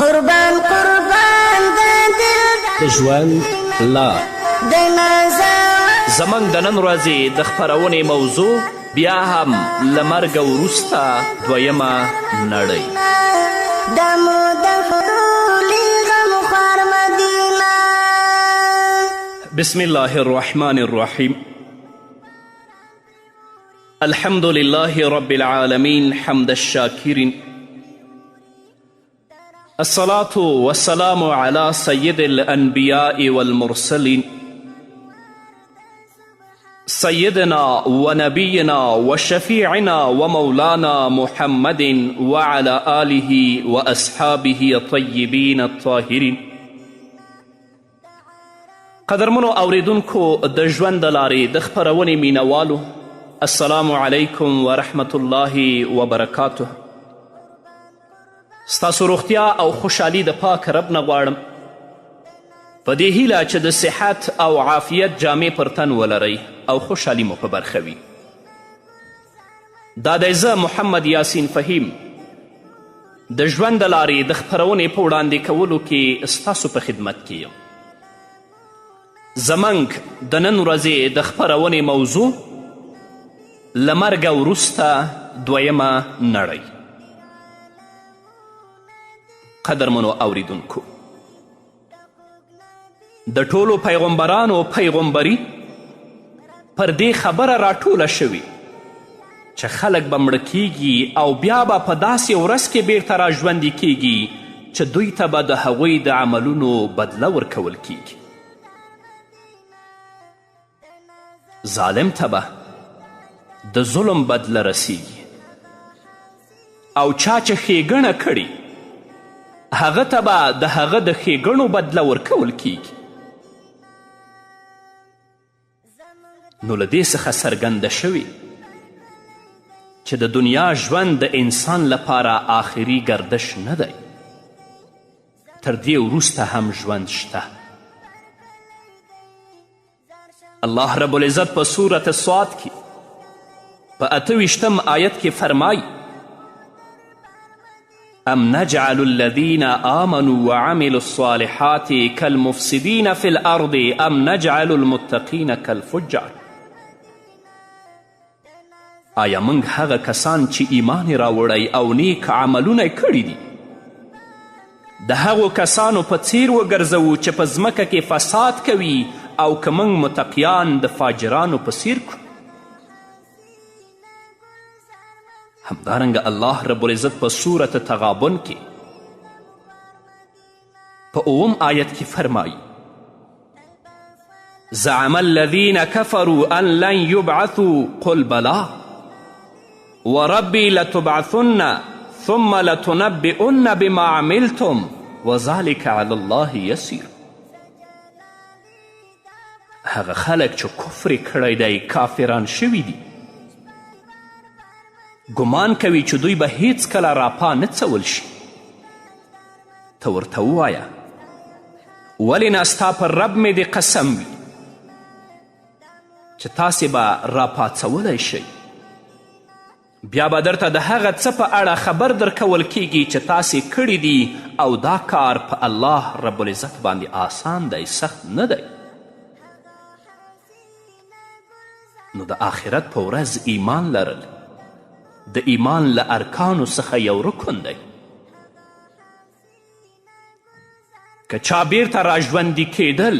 قربان قربان د ژوند لار زموږ د نن ورځې د خپرونې موضوع بیا هم له مرګه وروسته دویمه نړۍ. بسم الله الرحمن الرحیم. الحمد لله رب العالمين حمد الشاكرين، الصلاة والسلام على سيد الأنبياء والمرسلين سيدنا ونبينا وشفيعنا ومولانا محمد وعلى آله وأصحابه الطيبين الطاهرين. قدرمنو اوریدونکو د ژوند د لارې د خپرونې مینوالو، السلام علیکم ورحمت الله وبرکاته. ستاسو روغتیا او خوشحالي د پاک رب نه غواړم، په دې هیله چې د صحت او عافیت جامې پر تن ولرئ او خوشحالي مو په برخه وي. دا دی زه محمد یاسین فهیم د ژوند د لارې د خپرونې په وړاندې کولو کې ستاسو په خدمت کې یم. زموږ د نن ورځې د خپرونې موضوع له مرګه وروسته دویمه نړۍ. قدرمنو اوریدونکو، د ټولو پیغمبرانو پیغمبري پر دې خبره راټوله شوې چې خلک به مړه کیږي او بیا به په داسې ورځ کې بیرته را ژوندي کیږي چې دوی ته به د هغوی د عملونو بدله ورکول کیږي. ظالم ته به د ظلم بدله رسیږي او چا چې ښېګڼه کړي هغه ته به د هغه د ښېګڼو بدله ورکول کیږي. نو له دې څخه څرګنده شوې چې د دنیا ژوند د انسان لپاره آخري گردش نه دی، تر دې وروسته هم ژوند شته. الله رب العزت په سورة صاد کې په 28 آیت کې فرمایي: ام نجعل الذين آمنوا وعملوا الصالحات كالمفسدين في الأرض ام نجعل المتقين كالفجار. آیا موږ هغه کسان چې ایمان راوړی او نیک عملونه کړي دي د هغو کسانو په څیر وګرځوو چې په ځمکه کې فساد کوي، او که موږ متقیان د فاجرانو په څیر کړو؟ همدارنګه الله رب العزت په صورت تغابن کې په 9 آیت کې فرمایي: زعم الذين كفروا ان لن يبعثوا قل بلى وربي لتبعثن ثم لتنبئن بما عملتم وذلك على الله يسير. هغه خلک چې کفر کړی دی، کافران شوي دي، ګمان کوي چې دوی به هیڅکله راپا نه څول شي. ته ورته ووایه ولې نه ستا پر رب مې د قسم وي چې تاسې به راپاڅولی شئ، بیا به درته د هغه څه په اړه خبر درکول کیږي چې تاسې کړي دي، او دا کار په الله رب العزت باندې آسان دی، سخت نه دی. نو د آخرت په ورځ ایمان لرل د ایمان له ارکانو څخه یو رکن دی. که چا بیرته راژوندي کیدل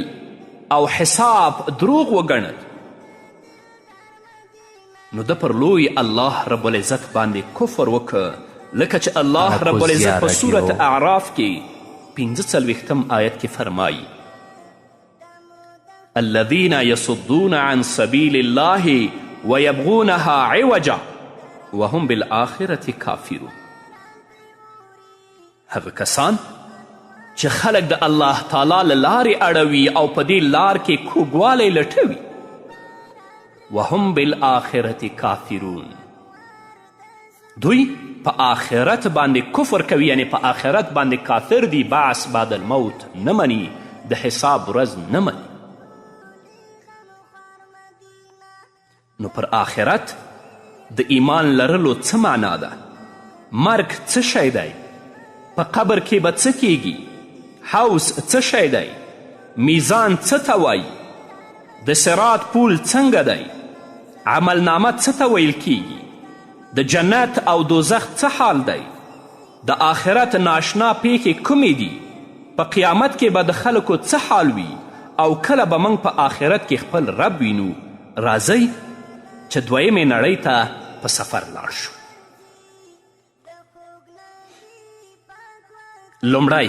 او حساب دروغ وګڼل، نو ده پر لوی الله رب العزت باندې کفر وکړه، لکه چې الله رب العزت په صورت اعراف کې 45 آیت کې فرمایي: الذين يصدون عن سبيل الله ويبغونها عوجا وهم بالآخرة كافرون. هغه کسان چې خلک د الله تعالی له لارې اړوي او په دې لار کې کوږوالی لټوي، وهم بالآخرة کافرون، دوی په آخرت باندې کفر کوي، یعنی په آخرت باندې کافر دي، بعث بعد الموت نه مني، د حساب ورځ نه مني. نو پر آخرت د ایمان لرلو څه معنا ده؟ مرګ څه شی دی؟ په قبر کې به څه کیږي، حوض څه شی دی، میزان څه ته وایي، د صراط پول څنګه دی، عملنامه څه ته ویل کیږي، د جنت او دوزخ څه حال دی، د آخرت ناشنا پیښې کومې دي، په قیامت کې به د خلکو څه حال وي او کله به موږ په آخرت کې خپل رب وینو. راځئ چې دویمې نړۍ ته په سفر لاړ شو. لومړی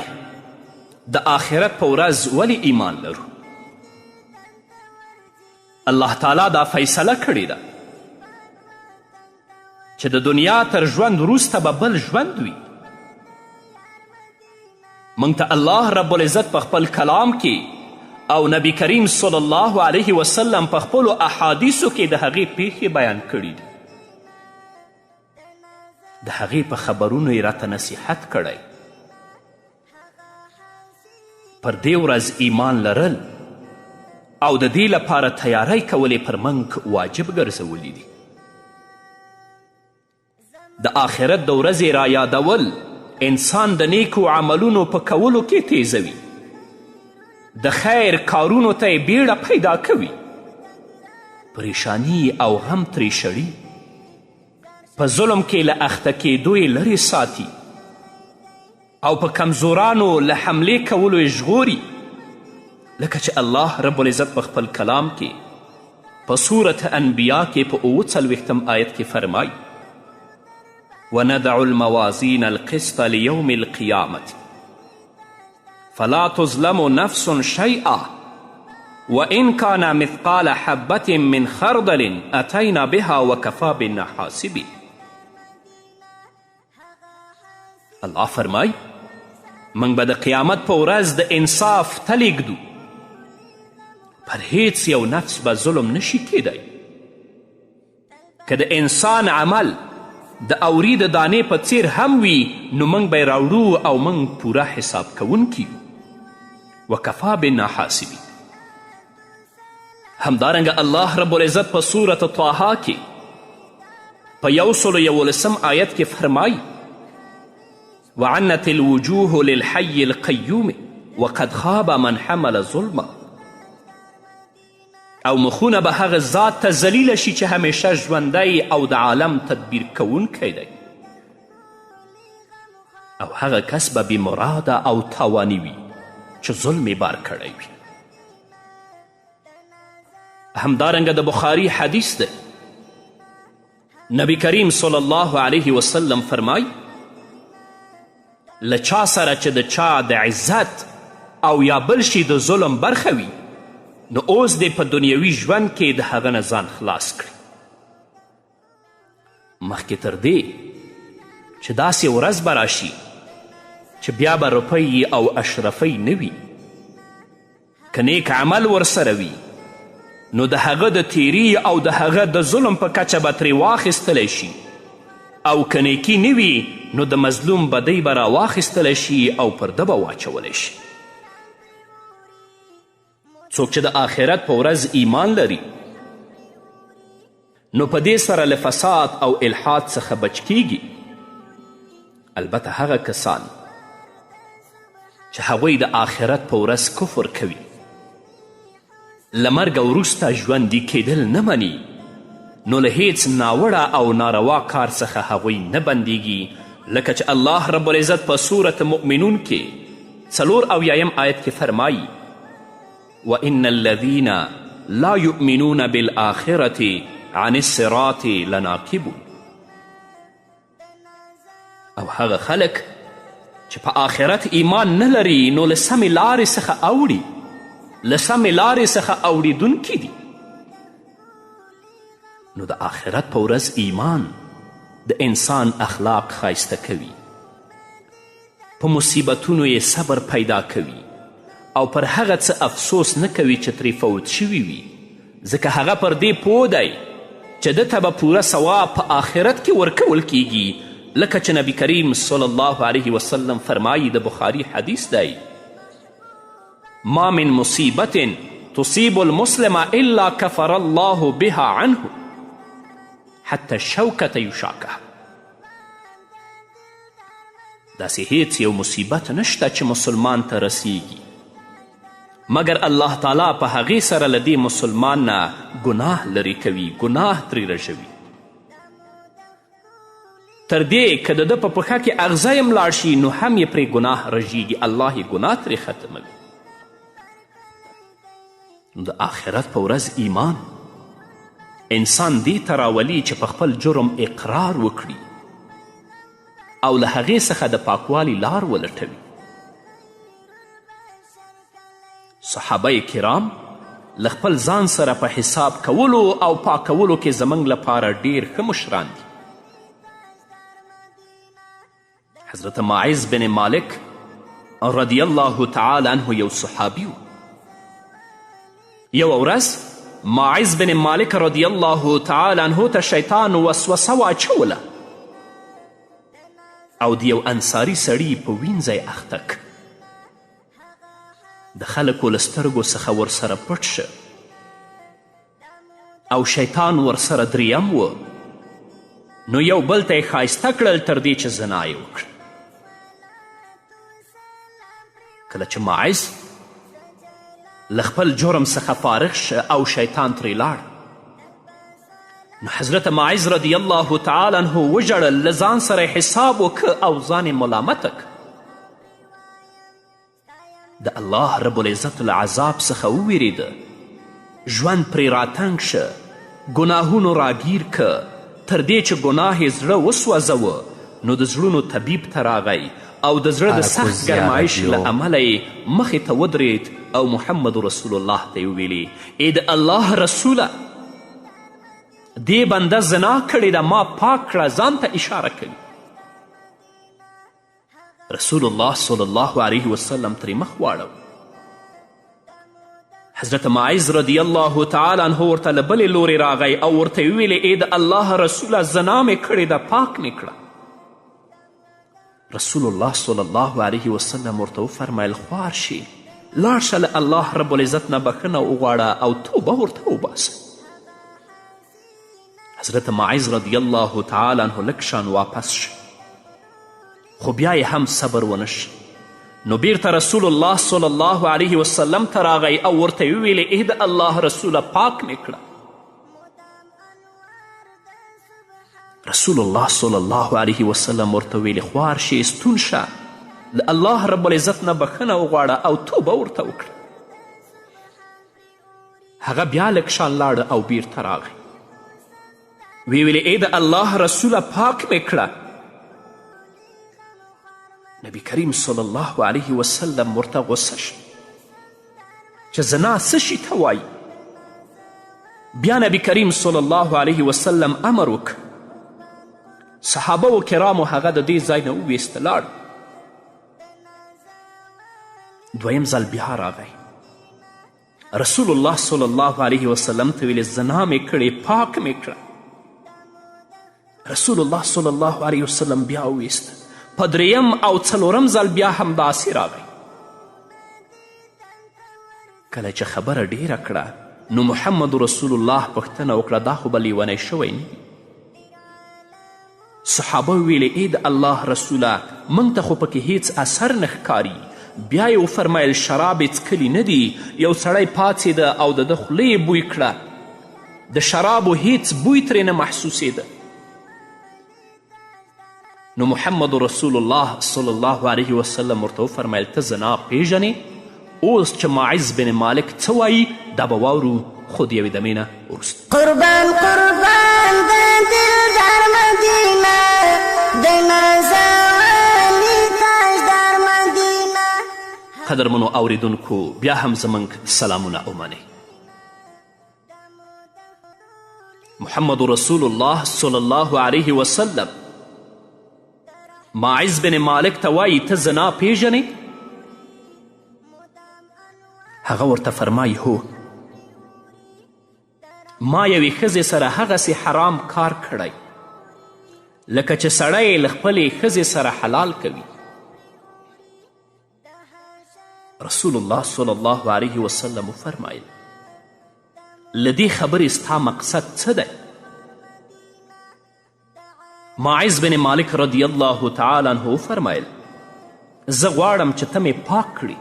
د آخرت په ورځ ولې ایمان لرو؟ الله تعالی دا فیصله کړې ده چې د دنیا تر ژوند وروسته به بل ژوند وي. موږ ته الله رب العزت په خپل کلام کې او نبی کریم صلی الله علیه وسلم په خپلو احادیثو کې د هغې پیښې بیان کړي دي. د هغې په خبرونو یې راته نصیحت کړی. پر دې ورځ ایمان لرل او د دې لپاره تیاری کول یې پر موږ واجب ګرځولی دي. د آخرت د ورځې را یادول انسان د نیکو عملونو په کولو کې تیزوي، د خیر کارونو ته یې بیړه پیدا کوي، پریشانی او غم ترې شړي، په ظلم کې له اخته کېدو یې لرې ساتي او په کمزورانو له حملې کولو یې ژغوري. لکه چې الله رب العزت په خپل کلام کې په سورة انبیا کې په 43 آیت کې فرمایي: وندع الموازین القسط لیوم القیامة فلا تظلم نفس شیئا وإن كان مثقال حبة من خردل أتینا بها وکفا بنا حاسبین. الله فرمای موږ به د قیامت په ورځ د انصاف تلې ږدو، پر هیڅ یو نفس به ظلم نشي کیدی. که د انسان عمل د اوري د دانې په څیر هم وي نو موږ به یې راوړو او موږ پوره حساب کوونکي یو. وکفا بنا حاسبین. همدارنګه الله رب العزت په سورة طه کې په 111 آیت کې فرمایي: وعنت الوجوه للحي القیوم وقد خاب من حمل ظلما. او مخونه به هغه ذات ته ذلیله شي چې همیشه ژوندی او د عالم تدبیر کوونکی دی، او هغه کس به بیمراده او تاوانی وي چې ظلم یې بار کړی وي. همدارنګه د بخاري حدیث ده، نبی کریم صلی الله علیه وسلم فرمای: له چا سره چې د چا د عزت او یا بل شي د ظلم برخه وي نو اوس دې په دنیوي ژوند کې د هغه نه ځان خلاص کړي، مخکې تر دې چې داسې ورځ به راشي چې بیا به روپۍ او اشرفۍ نه وي. که نیک عمل ورسره وي نو د هغه د تیری او د هغه د ظلم په کچه به ترې واخیستلی شي، او که نیکي نه وي نو د مظلوم بدۍ به راواخیستلی شي او پر ده به واچولی شي. څوک چې د آخرت په ورځ ایمان لري نو په دې سره له فساد او الحاد څخه بچ کیږي. البته هغه کسان چې هغوی د آخرت په ورځ کفر کوي، له مرګه وروسته ژوندي کیدل نه مني، نو له هیڅ ناوړه او ناروا کار څخه هغوی نه بندیږي. لکه چې الله رب العزت په سورة مؤمنون کې 4 آیت کې فرمایي: وإن الذين لا يؤمنون بالآخرة عن الصراط لناكبون. او هغه خلک چې په آخرت ایمان نه لري نو له سمې لارې څخه اوړي، له سمې لارې څخه اوړېدونکي دي. نو د آخرت په ورځ ایمان د انسان اخلاق ښایسته کوي، په مصیبتونو یې صبر پیدا کوي او پر هغه څه افسوس نه کوي چې ترې فوت شوي وي، ځکه هغه پر دې پوه دی چې ده ته به پوره ثواب په آخرت کې ورکول کیږي. لکه چې نبی کریم صلی الله علیه وسلم فرمایي، د بخاري حدیث دی: ما من مصیبت تصیب المسلم الا کفر الله بها عنه حتی الشوکة یشاکه. داسې هیڅ یو مصیبت نشته چې مسلمان ته رسیږي مګر الله تعالی په هغې سره له دې مسلمان نه ګناه لرې کوي، ګناه ترې رژوي. تر دې که د ده په پښه کې اغزه یې ملاړ شي نو هم یې پرې ګناه رژیږي، الله یې ګناه ترې ختموي. د آخرت په ورځ ایمان انسان دې ته راولي چې په خپل جرم اقرار وکړي او له هغې څخه د پاکوالي لار ولټوي. صحابه کرام له خپل ځان سره په حساب کولو او پاکولو کې زموږ لپاره ډیر ښه مشران دي. حضرت معاذ بن مالک رضی الله تعالی عنه یو صحابي و. یو ورځ معاذ بن مالک رضی الله تعالی عنه ته شیطان وسوسه واچوله او د یو انصاري سړي په وینځی اخته که. د خلکو له سترګو څخه ورسره پټ شه او شیطان ورسره دریم و نو یو بل ته یې ښایسته کړل تر دې چې زنا یې وکړه. کله چې معاذ له خپل جرم څخه فارغ شه او شیطان ترې لاړ نو حضرت معاذ رضی الله تعالی عنه وژړل، له ځان سره حساب وکه او ځان یې ملامته که. د الله رب العزت له عذاب څخه وویرېده، ژوند پرې راتنګ شه، ګناهونو راګیر که، تر دې چې ګناه یې زړه وسوځوه نو د زړونو طبیب ته راغی او د زړه د سخت ګرمایش له امله یې مخې ته ودرېد او محمد رسول الله ته یې وویلې ای د الله رسوله دې بنده زنا کړې ده، ما پاک کړه، ځان ته اشاره کوي. رسول الله صلی الله علیه وسلم ترې مخ واړو. حضرت معاذ رضی الله تعالی عنه ورته له بلې لورې راغی او ورته یې وویلې ای د الله رسوله زنا مې کړې ده، پاک مې کړه. رسول الله صلی الله علیه وسلم ورته وفرمیل خوار شي، لاړ شه له الله رب العزت نه بخښنه وغواړه او توبه ورته وباسه. حضرت معاذ رضی الله تعالی عنه لږ شان واپس شه خو بیا یې هم صبر ونشه نو بیرته رسول الله صلی الله علیه وسلم ته راغی او ورته یې وویلې ای د الله رسوله پاک مې کړه. رسول الله صلی الله علیه وسلم ورته ویلې خوار شي، ستون شه، له الله رب العزت نه بخښنه وغواړه او توبه ورته وکړه. هغه بیا لږ شان لاړه او بیرته راغی، وی ویلې ای د الله رسوله پاک مې کړه. نبی کریم صلی الله علیه وسلم ورته غصه شو چې زنا څه شي ته وایي. بیا نبی کریم صلی الله علیه وسلم امر وکړ، صحابه و کرامو هغه د دې ځای نه وویسته لاړ. دویم ځل بیا راغی، رسول الله صلی الله علیه وسلم ته ویلې زنا مې کړې، پاک مې کړه. رسول الله صلی الله علیه وسلم بیا وویسته، په دریم او څلورم ځل بیا همداسې راغی. کله چې خبره ډیره کړه نو محمد رسول الله پوښتنه وکړه دا خو به لیونی شوی نه وي. صحابه ویلې ای د الله رسوله موږ ته خو پکې هیڅ اثر نه ښکاري. بیا یې وفرمیل شراب یې څکلي نه دي، یو سړی پاڅېده او د ده خوله یې بوی کړه، د شرابو هیڅ بوی ترې نه محسوسېده. نو محمد رسول الله صلی الله علیه وسلم ورته وفرمیل ته زنا پیژنې؟ اوس چې معاذ بن مالک څه وایي دا به واورو، خو د یوې دمې نه وروسته. قربان قربان د دلدار مدینه د نازولي تاجدار مدینه. قدرمنو اوریدونکو بیا هم زموږ سلامونه ومنئ. محمد رسول الله صلی الله علیه وسلم معاذ بن مالک ته وایي ته زنا پیژنې؟ هغه ورته فرمایي هو، ما یوې ښځې سره هغسې حرام کار کړی لکه چې سړی له خپلې ښځې سره حلال کوي. رسول الله صلی الله علیه وسلم وفرمایل له دې خبرې ستا مقصد څه دی؟ معاذ بن مالک رضی الله تعالی عنه وفرمایل زه غواړم چې ته مې پاک کړي.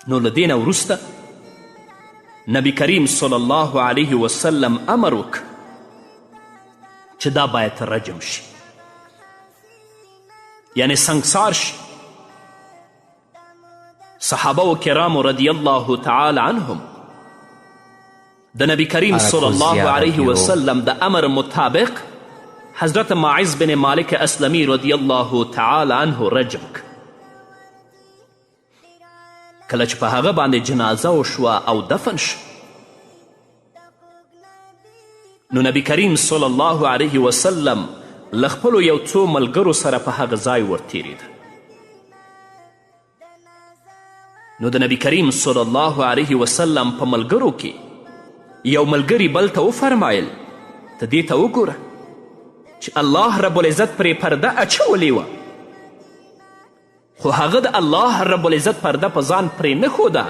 نو له دې نه وروسته نبی کریم صلی الله علیه وسلم امر وکړ چې دا باید رجم شي، یعنی سنگسار شي. صحابه و کرامو رضی الله تعالی عنهم د نبی کریم صلی الله علیه وسلم د امر مطابق حضرت معز بن مالک اسلمی رضی الله تعالی عنه رجم کړ. کله چې په هغه باندې جنازه وشوه او دفن شو، نو نبی کریم صلی الله علیه وسلم له خپلو یو څو ملګرو سره په هغه ځای ورتېرېده. نو د نبی کریم صلی الله علیه وسلم په ملګرو کې یو ملګري بل ته وفرمایل ته دې ته وګوره چې الله رب العزت پرې پرده اچولې وه، خو هغه د الله رب العزت پرده په ځان پرې نه ښوده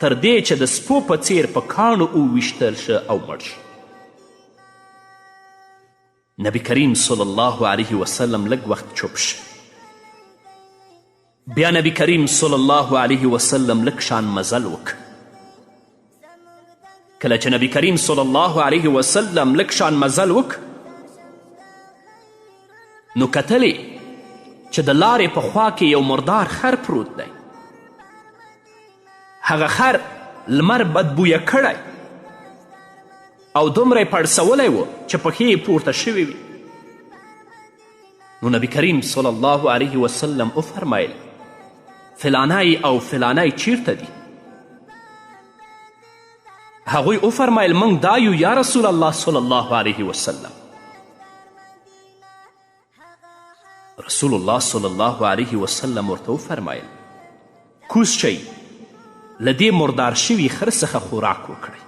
تر دې چې د سپو په څیر په کاڼو وویشتل شه او مړ شه. نبی کریم صلی الله علیه وسلم لږ وخت چوپ شه. بیا نبی کریم صلی الله علیه وسلم لږ شان مزل وکړ. کله چې نبی کریم صلی الله علیه وسلم لږ شان مزل وکړ، نو کتلې چې د لارې په خوا کې یو مردار خر پروت دی. هغه خر لمر بدبویه کړی او دومره یې پړسولی و چې پښې یې پورته شوې وي. نو نبی کریم صلی الله علیه وسلم وفرمیل فلانی او فلانی چیرته دي؟ هغوی وفرمیل موږ دا یو یا رسول الله صلی الله علیه وسلم. رسول الله صلی الله علیه وسلم ورته وفرمیل کوز شئ له دې مردار شوي خر څخه خوراک وکړئ.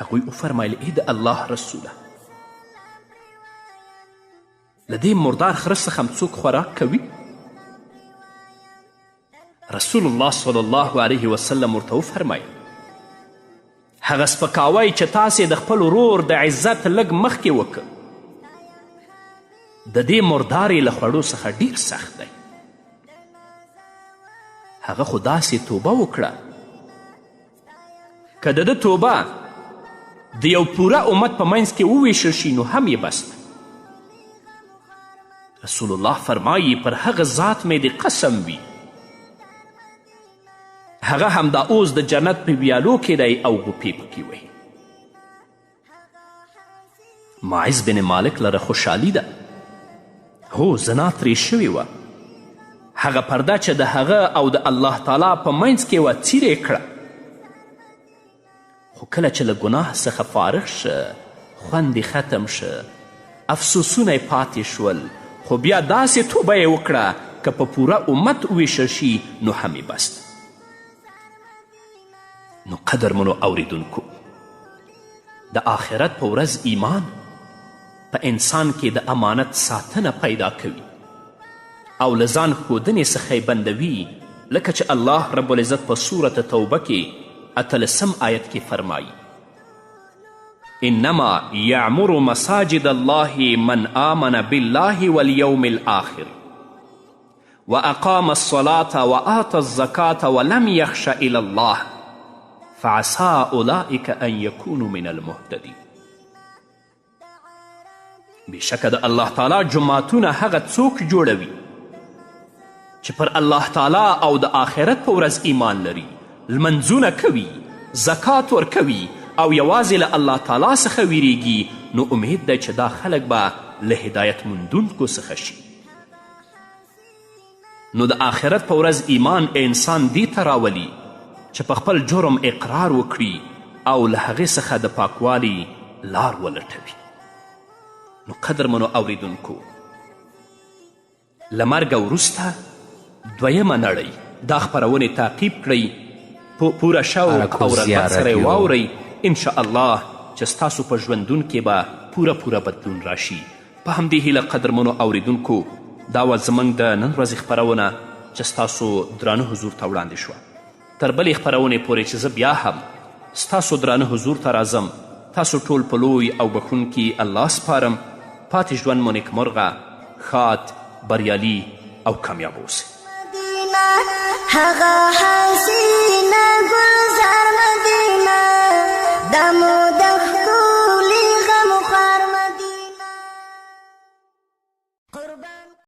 هغوی وفرمیل ای د الله رسوله، له دې مردار خر څخه هم څوک خوراک کوي؟ رسول الله صلی الله علیه وسلم ورته وفرمیل هغه سپکاوی چې تاسې د خپل ورور د عزت لږ مخکې وکړ، د دې مردارې له خوړو څخه ډیر سخت دی. هغه خو داسې توبه وکړه که د ده توبه د یو پوره امت په منځ کې وویشل شي نو هم یې بس ده. رسول الله فرمایي پر هغه ذات مې د قسم وي هغه همدا اوس د جنت په ویالو کې دی او ګوپې پکې وهي. معز بن مالک لره خوشحالي ده، هو زنا ترې شوې وه. هغه پرده چې د هغه او د الله تعالی په منځ کې وه څیرې کړه. خو کله چې له ګناه څخه فارغ شه، خوند یې ختم شه، افسوسونه یې پاتې شول، خو بیا داسې توبه یې وکړه که په پوره امت وویشل شي نو هم یې بس ده. نو قدرمنو اوریدونکو، د آخرت په ورځ ایمان په انسان کې د امانت ساتنه پیدا کوي او له ځان ښودنې څخه یې بندوي، لکه چې الله رب العزت په صورت توبه کې 18 آیت کې فرمایي انما یعمر مساجد الله من آمن بالله والیوم الآخر واقام الصلاة وآتى الزکاة ولم یخش الی الله فعسى اولئک ان یکونوا من المهتدین. بېشکه د الله تعالی جماعتونه هغه څوک جوړوي چې پر الله تعالی او د آخرت په ورځ ایمان لري، لمنځونه کوي، زکات ورکوي او یوازې له الله تعالی څخه ویریږي، نو امید دی چې دا خلک به له هدایت موندونکو څخه شي. نو د آخرت په ورځ ایمان انسان دې ته راولي چې په خپل جرم اقرار وکړي او له هغې څخه د پاکوالي لار ولټوي. نو قدرمنو اوریدونکو، له مرګه وروسته دویمه نړۍ دا خپرونې تعقیب کړئ، پوره شوق او رغبت سره یې واورئ. انشاءالله چې ستاسو په ژوندون کې به پوره بدلون راشي. په همدې هیله قدرمنو اوریدونکو، دا وه زموږ د نن ورځې خپرونه چې ستاسو درانه حضور ته وړاندې شوه. تر بلې خپرونې پورې چې زه بیا هم ستاسو درانه حضور ته راځم، تاسو ټول په لوی او بخښونکي الله سپارم. پاتې ژوند مو نیکمرغه، ښاد، بریالي او کامیاب اوسئ. هغه